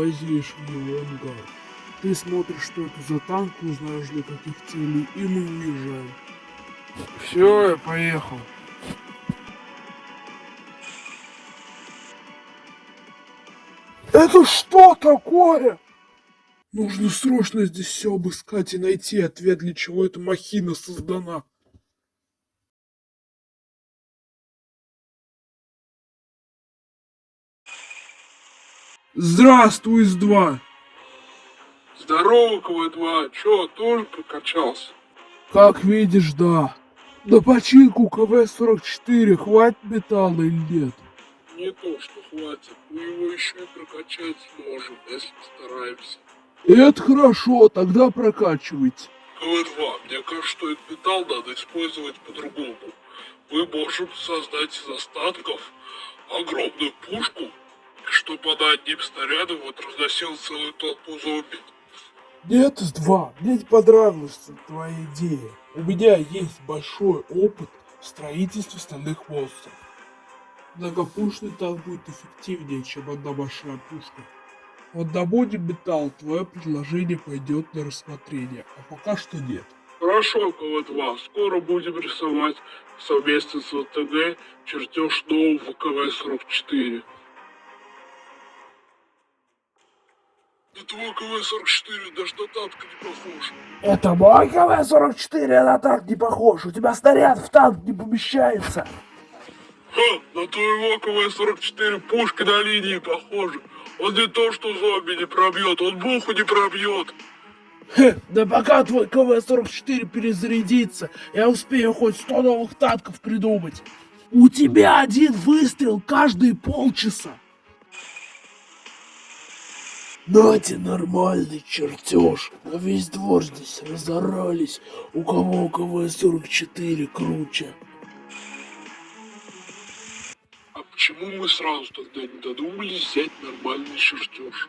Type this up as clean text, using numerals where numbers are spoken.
влезешь в его ангар. Ты смотришь, что это за танк, узнаешь для каких целей, и мы уезжаем. Все, я поехал. Это что такое? Нужно срочно здесь все обыскать и найти ответ, для чего эта махина создана. Здравствуй, С2. Здорово, КВ-2. Чё, тоже прокачался? Как видишь, да. На починку КВ-44 хватит металла или нет? Не то, что хватит. Мы его еще и прокачать сможем, если постараемся. Это хорошо, тогда прокачивайте. КВ-2, мне кажется, что этот металл надо использовать по-другому. Мы можем создать из остатков огромную пушку, чтобы она одним снарядом вот разносила целую толпу зомби. Нет, С2, мне не понравилась твоя идея. У меня есть большой опыт в строительстве стальных монстров. Многопушный танк будет эффективнее, чем одна большая пушка. Вот добудем металл, твое предложение пойдет на рассмотрение, а пока что нет. Хорошо, КВ-2, скоро будем рисовать совместно с ВТГ чертеж нового КВ-44. На твой КВ-44 даже на танк не похож. Это мой КВ-44, на танк не похож. У тебя снаряд в танк не помещается. Ха, на твоего КВ-44 пушки на линии похожи. Он не то что зомби не пробьет, он муху не пробьет. Да пока твой КВ-44 перезарядится, я успею хоть 100 новых танков придумать. У тебя один выстрел каждые полчаса. Нате нормальный чертеж. На весь двор здесь разорались. У кого КВ-44 круче. А почему мы сразу тогда не додумались взять нормальный чертеж?